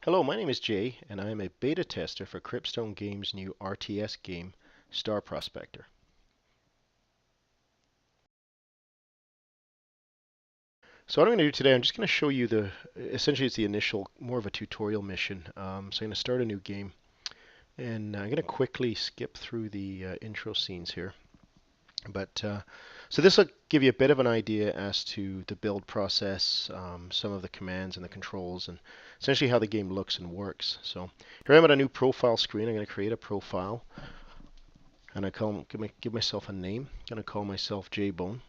Hello, my name is Jay, and I am a beta tester for Cryptstone Games' new RTS game, Star Prospector. So what I'm going to do today, I'm just going to show you essentially it's the initial, more of a tutorial mission. So I'm going to start a new game, and I'm going to quickly skip through the intro scenes here. So this will give you a bit of an idea as to the build process, some of the commands and the controls, and essentially how the game looks and works. So here I'm at a new profile screen. I'm going to create a profile. And give myself a name. I'm going to call myself J-Bone.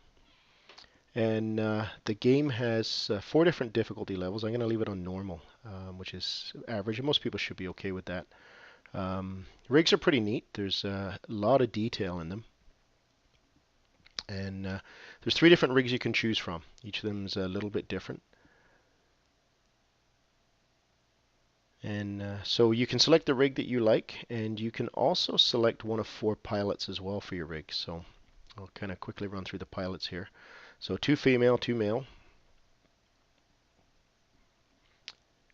And the game has 4 different difficulty levels. I'm going to leave it on normal, which is average, and most people should be okay with that. Rigs are pretty neat. There's a lot of detail in them. And there's 3 different rigs you can choose from. Each of them is a little bit different. And so you can select the rig that you like, and you can also select one of 4 pilots as well for your rig. So I'll kind of quickly run through the pilots here. So 2 female, 2 male.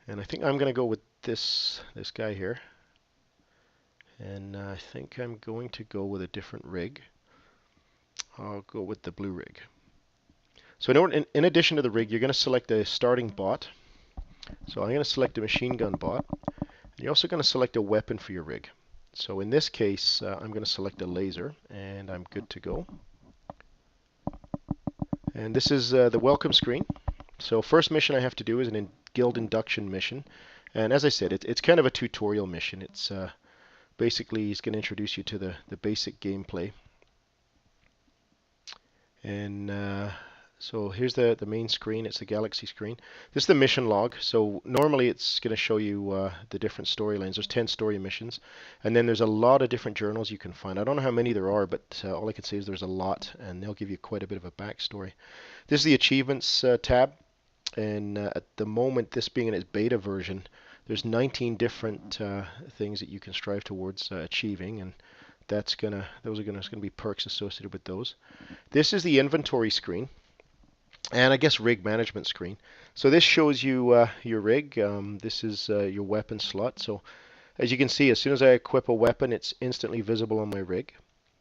And I think I'm going to go with this guy here. And I think I'm going to go with a different rig. I'll go with the blue rig. So in addition to the rig, you're going to select a starting bot. So I'm going to select a machine gun bot. You're also going to select a weapon for your rig. So in this case, I'm going to select a laser, and I'm good to go. And this is the welcome screen. So first mission I have to do is an guild induction mission. And as I said, it's kind of a tutorial mission. It's basically he's going to introduce you to the basic gameplay. And so here's the main screen. It's the galaxy screen. This is the mission log. So normally it's going to show you the different storylines. There's 10 story missions. And then there's a lot of different journals you can find. I don't know how many there are, but all I can say is there's a lot. And they'll give you quite a bit of a backstory. This is the achievements tab. And at the moment, this being in its beta version, there's 19 different things that you can strive towards achieving, and those are gonna be perks associated with those. This is the inventory screen, and I guess rig management screen. So this shows you your rig. This is your weapon slot. So as you can see, as soon as I equip a weapon, it's instantly visible on my rig.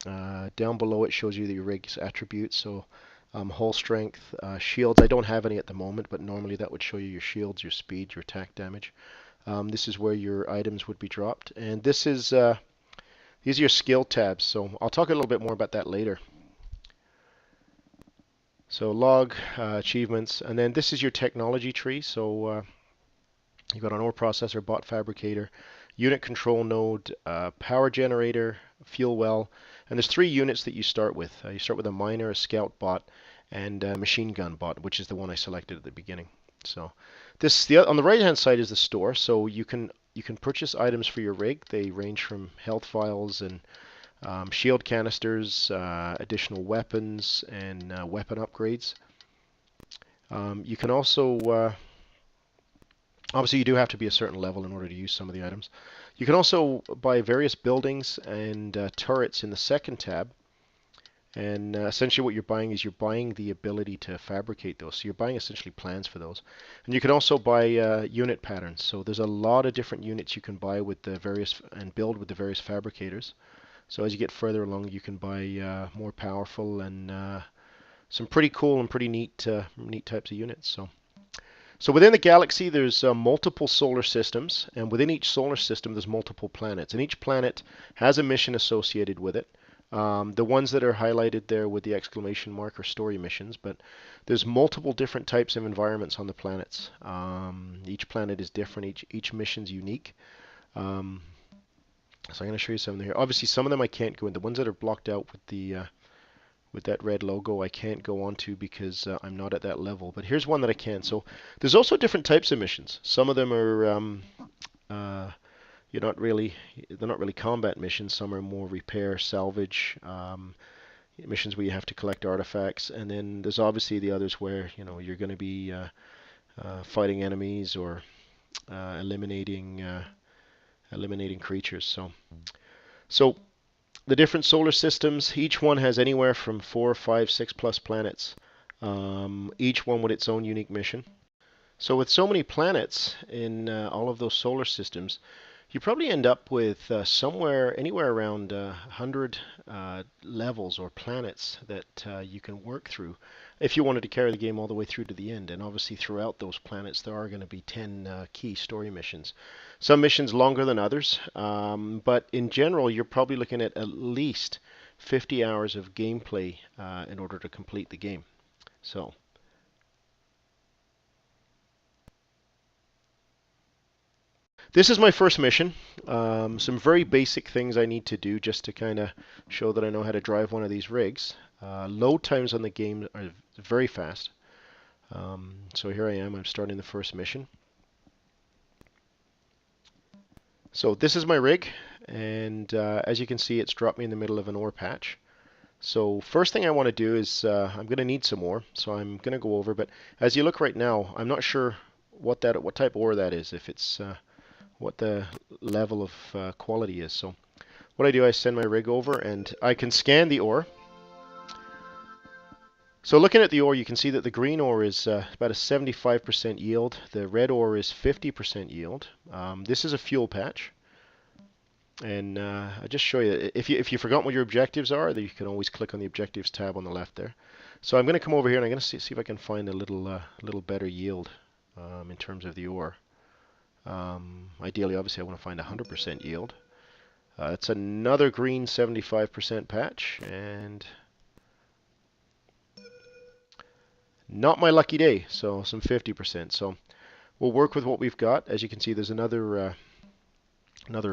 Down below it shows you the rig's attributes. So hull strength, shields. I don't have any at the moment, but normally that would show you your shields, your speed, your attack damage. This is where your items would be dropped, and these are your skill tabs. So I'll talk a little bit more about that later. So log, achievements, and then this is your technology tree. So you've got an ore processor, bot fabricator, unit control node, power generator, fuel well, and there's 3 units that you start with. You start with a miner, a scout bot, and a machine gun bot, which is the one I selected at the beginning. So on the right hand side is the store. So you can purchase items for your rig. They range from health vials and shield canisters, additional weapons, and weapon upgrades. You can also obviously, you do have to be a certain level in order to use some of the items. You can also buy various buildings and turrets in the second tab. And essentially what you're buying is you're buying the ability to fabricate those. So you're buying essentially plans for those. And you can also buy unit patterns. So there's a lot of different units you can buy with the various and build with the various fabricators. So as you get further along, you can buy more powerful and some pretty cool and pretty neat types of units. So within the galaxy, there's multiple solar systems, and within each solar system, there's multiple planets, and each planet has a mission associated with it. The ones that are highlighted there with the exclamation mark are story missions, but there's multiple different types of environments on the planets. Each planet is different. Each mission's unique. So I'm going to show you some of them here. Obviously, some of them I can't go in. The ones that are blocked out with that red logo I can't go on to because I'm not at that level. But here's one that I can. So there's also different types of missions. Some of them are they're not really combat missions. Some are more repair, salvage missions where you have to collect artifacts. And then there's obviously the others where you're going to be fighting enemies or eliminating creatures. So the different solar systems, each one has anywhere from 4, 5, 6+ planets, each one with its own unique mission. So with so many planets in all of those solar systems, you probably end up with anywhere around 100 levels or planets that you can work through if you wanted to carry the game all the way through to the end. And obviously, throughout those planets, there are going to be 10 key story missions. Some missions longer than others, but in general, you're probably looking at least 50 hours of gameplay in order to complete the game. So. This is my first mission. Some very basic things I need to do just to kind of show that I know how to drive one of these rigs. Load times on the game are very fast. So here I am. I'm starting the first mission. So this is my rig, and as you can see, it's dropped me in the middle of an ore patch. So first thing I want to do is I'm going to need some ore, so I'm going to go over. But as you look right now, I'm not sure what type of ore that is. If it's what the level of quality is. So what I do, I send my rig over and I can scan the ore. So looking at the ore, you can see that the green ore is about a 75% yield. The red ore is 50% yield. This is a fuel patch. And I just show you, if you forgot what your objectives are, then you can always click on the objectives tab on the left there. So I'm going to come over here and I'm going to see if I can find a little better yield in terms of the ore. Ideally, obviously, I want to find 100% yield. It's another green 75% patch, and not my lucky day, so some 50%. So we'll work with what we've got. As you can see, there's another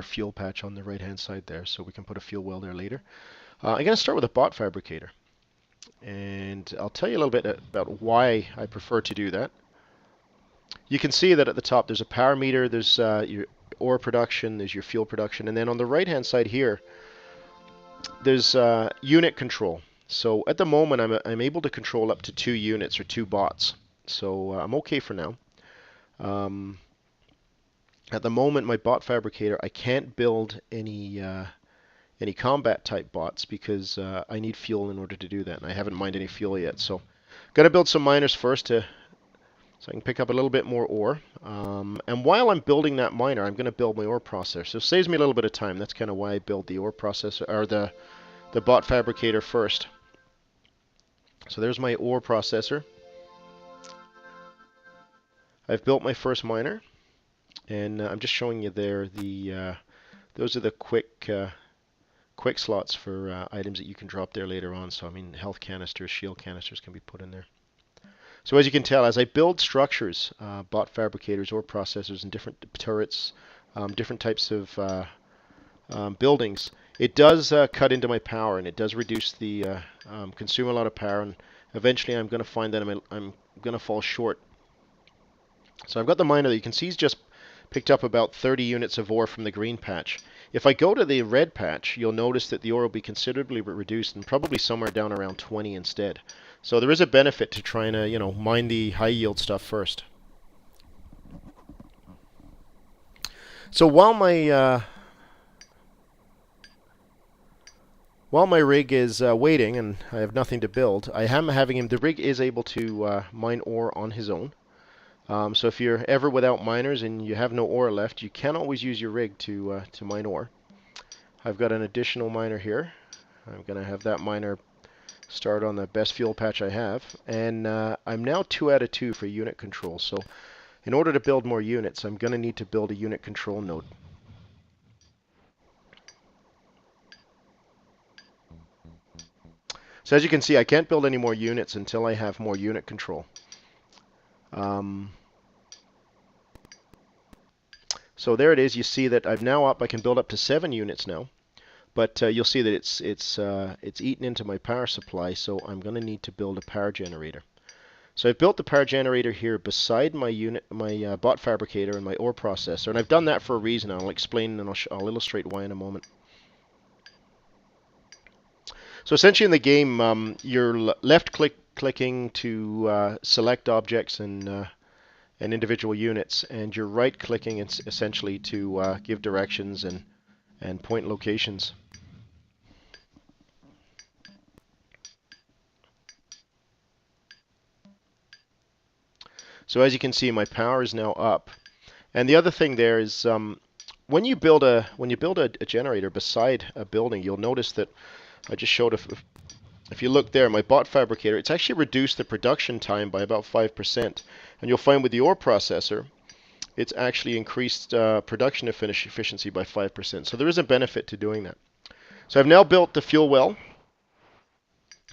fuel patch on the right-hand side there, so we can put a fuel well there later. I'm going to start with a bot fabricator, and I'll tell you a little bit about why I prefer to do that. You can see that at the top there's a power meter, there's your ore production, there's your fuel production, and then on the right-hand side here, there's unit control. So at the moment, I'm able to control up to 2 units or 2 bots. So I'm okay for now. Um, at the moment, my bot fabricator, I can't build any combat type bots because I need fuel in order to do that, and I haven't mined any fuel yet. So got to build some miners first so I can pick up a little bit more ore. And while I'm building that miner, I'm going to build my ore processor. So it saves me a little bit of time. That's kind of why I build the ore processor or the bot fabricator first. So there's my ore processor. I've built my first miner, and I'm just showing you there those are the quick slots for items that you can drop there later on. So I mean, health canisters, shield canisters can be put in there. So as you can tell, as I build structures, bot fabricators, ore processors, and different turrets, different types of buildings, it does cut into my power, and it does reduce consume a lot of power, and eventually I'm going to find that I'm going to fall short. So I've got the miner that you can see he's just picked up about 30 units of ore from the green patch. If I go to the red patch, you'll notice that the ore will be considerably reduced and probably somewhere down around 20 instead. So there is a benefit to trying to, mine the high yield stuff first. So while my rig is waiting and I have nothing to build, I am having him. The rig is able to mine ore on his own. So if you're ever without miners and you have no ore left, you can always use your rig to mine ore. I've got an additional miner here. I'm going to have that miner start on the best fuel patch I have. And I'm now 2 out of 2 for unit control. So in order to build more units, I'm going to need to build a unit control node. So as you can see, I can't build any more units until I have more unit control. So there it is. You see that I've now I can build up to 7 units now. But you'll see that it's eaten into my power supply, so I'm going to need to build a power generator. So I've built the power generator here beside my bot fabricator and my ore processor, and I've done that for a reason. I'll explain and I'll illustrate why in a moment. So essentially in the game, you're clicking to select objects and individual units, and you're right clicking essentially to give directions and point locations. So as you can see, my power is now up. And the other thing there is when you build a generator beside a building, you'll notice that I just showed if you look there, my bot fabricator, it's actually reduced the production time by about 5%. And you'll find with the ore processor, it's actually increased production efficiency by 5%. So there is a benefit to doing that. So I've now built the fuel well.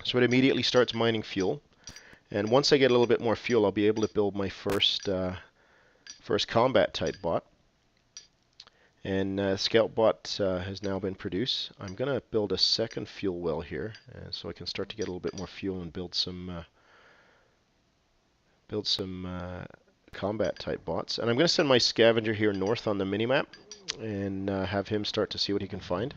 So it immediately starts mining fuel. And once I get a little bit more fuel, I'll be able to build my first combat type bot. And Scout bot has now been produced. I'm going to build a second fuel well here, so I can start to get a little bit more fuel and build some combat type bots. And I'm going to send my scavenger here north on the minimap and have him start to see what he can find.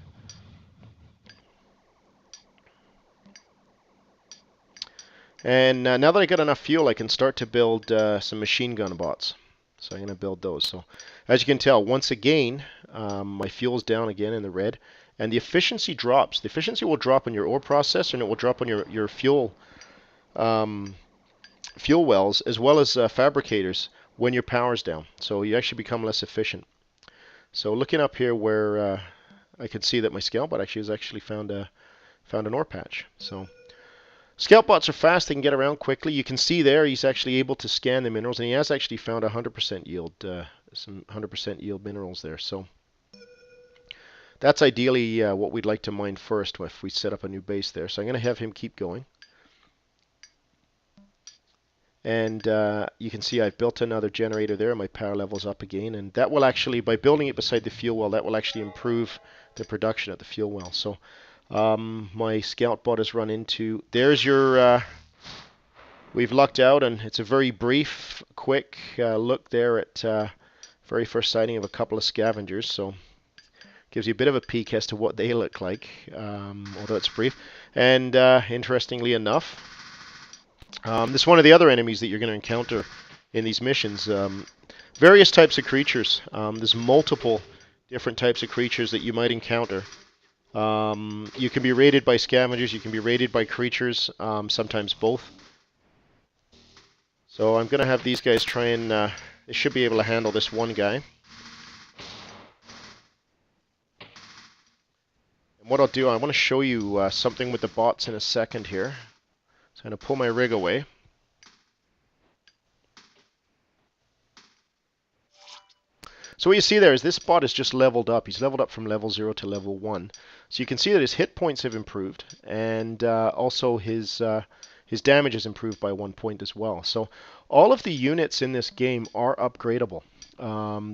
And now that I got enough fuel, I can start to build some machine gun bots. So I'm going to build those. So as you can tell, once again, my fuel's down again in the red, and the efficiency drops. The efficiency will drop on your ore processor, and it will drop on your fuel fuel wells as well as fabricators when your power's down. So you actually become less efficient. So looking up here where I can see that my scout bot actually has found an ore patch. So scout bots are fast; they can get around quickly. You can see there he's actually able to scan the minerals, and he has actually found 100% yield, some 100% yield minerals there. So that's ideally what we'd like to mine first if we set up a new base there. So I'm going to have him keep going. And you can see I've built another generator there. My power level's up again, and that will actually, by building it beside the fuel well, that will actually improve the production at the fuel well. So my scout bot has run into. There's your. We've lucked out, and it's a very brief, quick look there at very first sighting of a couple of scavengers. So gives you a bit of a peek as to what they look like, although it's brief. And interestingly enough, this is one of the other enemies that you're going to encounter in these missions. Various types of creatures. There's multiple different types of creatures that you might encounter. You can be raided by scavengers, you can be raided by creatures, sometimes both. So I'm going to have these guys try and, they should be able to handle this one guy. And what I'll do, I want to show you something with the bots in a second here. So I'm going to pull my rig away. So what you see there is this bot is just leveled up. He's leveled up from level 0 to level 1. So you can see that his hit points have improved, and also his damage has improved by 1 point as well. So all of the units in this game are upgradable.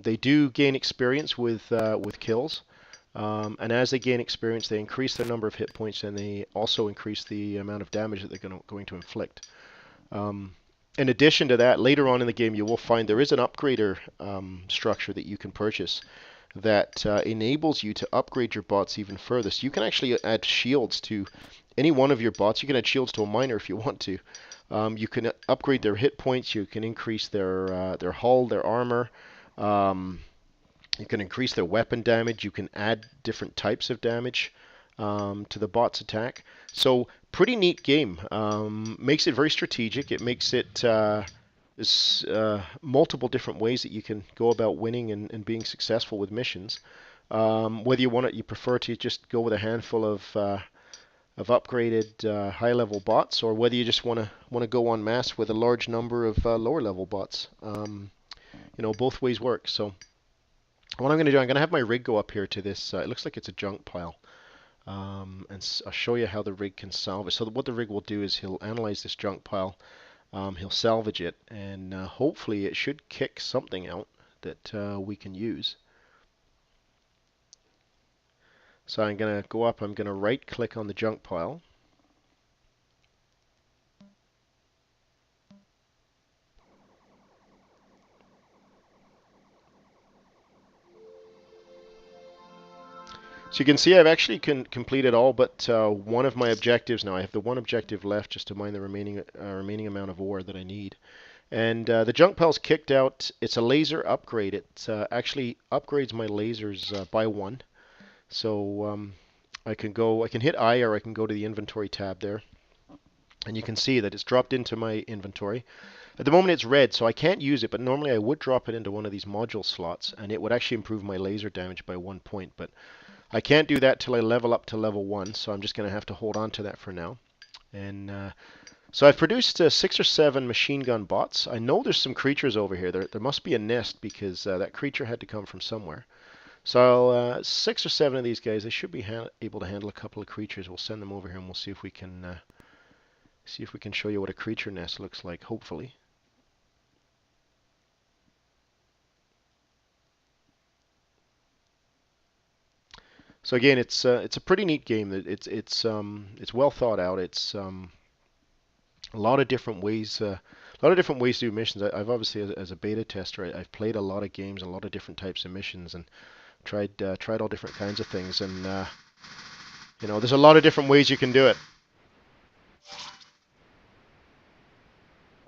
They do gain experience with kills, and as they gain experience, they increase their number of hit points, and they also increase the amount of damage that they're going to inflict. In addition to that, later on in the game, you will find there is an upgrader structure that you can purchase that enables you to upgrade your bots even further. So you can actually add shields to any one of your bots. You can add shields to a miner if you want to. You can upgrade their hit points. You can increase their hull, their armor. You can increase their weapon damage. You can add different types of damage to the bot's attack. So pretty neat game. Makes it very strategic. It makes it there's multiple different ways that you can go about winning and being successful with missions. Whether you prefer to just go with a handful of upgraded high-level bots, or whether you just want to go en masse with a large number of lower-level bots. Both ways work. So what I'm going to do, I'm going to have my rig go up here to this. It looks like it's a junk pile. And I'll show you how the rig can salvage. So what the rig will do is he'll analyze this junk pile, he'll salvage it, and hopefully it should kick something out that we can use. So I'm going to go up, I'm going to right click on the junk pile. So you can see I've actually completed all but one of my objectives now. I have the one objective left just to mine the remaining amount of ore that I need. And the junk pile's kicked out. It's a laser upgrade. It actually upgrades my lasers by 1. So I can hit I, or I can go to the inventory tab there. And you can see that it's dropped into my inventory. At the moment it's red, so I can't use it, but normally I would drop it into one of these module slots, and it would actually improve my laser damage by 1 point, but I can't do that till I level up to level 1, so I'm just going to have to hold on to that for now. And so I've produced 6 or 7 machine gun bots. I know there's some creatures over here. There must be a nest because that creature had to come from somewhere. So 6 or 7 of these guys, they should be able to handle a couple of creatures. We'll send them over here and we'll see if we can show you what a creature nest looks like. Hopefully. So again, it's a pretty neat game. It's well thought out. It's a lot of different ways. A lot of different ways to do missions. I've obviously, as a beta tester, I've played a lot of games, a lot of different types of missions, and tried all different kinds of things. And there's a lot of different ways you can do it.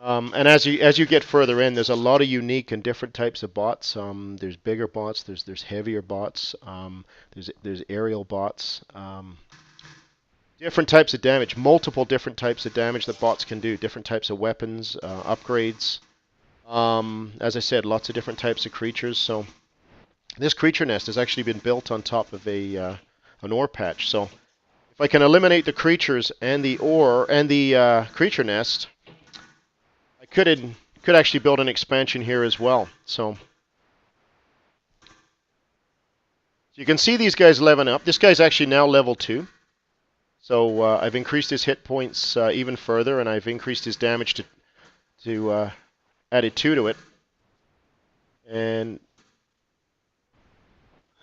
And as you get further in, there's a lot of unique and different types of bots. There's bigger bots. There's heavier bots. There's aerial bots. Different types of damage. Multiple different types of damage that bots can do. Different types of weapons, upgrades. As I said, lots of different types of creatures. So this creature nest has actually been built on top of an ore patch. So if I can eliminate the creatures and the ore and the creature nest, I could actually build an expansion here as well. So you can see these guys leveling up. This guy's actually now level 2. So I've increased his hit points even further, and I've increased his damage to added 2 to it. And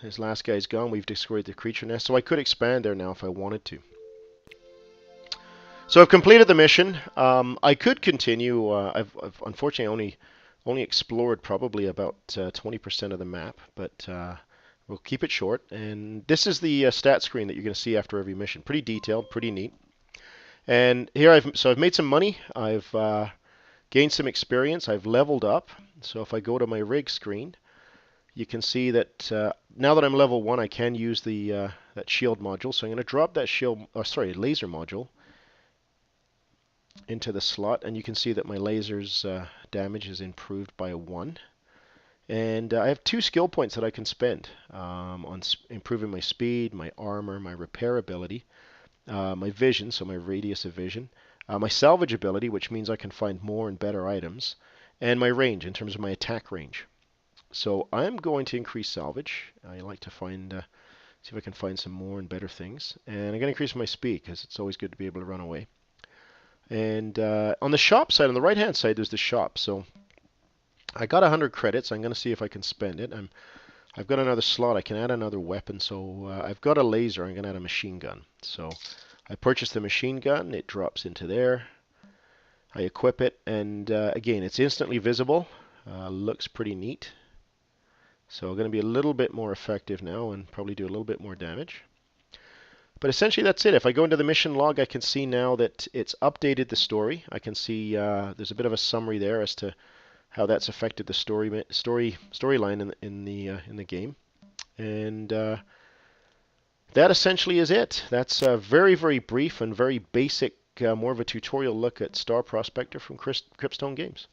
his last guy's gone. We've destroyed the creature nest, so I could expand there now if I wanted to. So I've completed the mission. I could continue. I've unfortunately only explored probably about 20% of the map, but we'll keep it short. And this is the stat screen that you're going to see after every mission. Pretty detailed, pretty neat. And here I've made some money. I've gained some experience. I've leveled up. So if I go to my rig screen, you can see that now that I'm level 1, I can use the that shield module. So I'm going to drop that laser module into the slot, and you can see that my laser's damage is improved by 1. And I have 2 skill points that I can spend on improving my speed, my armor, my repair ability, my vision, so my radius of vision, my salvage ability, which means I can find more and better items, and my range in terms of my attack range. So I'm going to increase salvage. I like to see if I can find some more and better things. And I'm going to increase my speed because it's always good to be able to run away. And on the shop side, on the right-hand side, there's the shop. So I got 100 credits. I'm going to see if I can spend it. I've got another slot. I can add another weapon. So I've got a laser. I'm going to add a machine gun. So I purchased the machine gun. It drops into there. I equip it, and again, it's instantly visible. Looks pretty neat. So I'm going to be a little bit more effective now and probably do a little bit more damage. But essentially that's it. If I go into the mission log, I can see now that it's updated the story. I can see there's a bit of a summary there as to how that's affected the storyline in the game. And that essentially is it. That's a very, very brief and very basic, more of a tutorial look at Star Prospector from Cryptstone Games.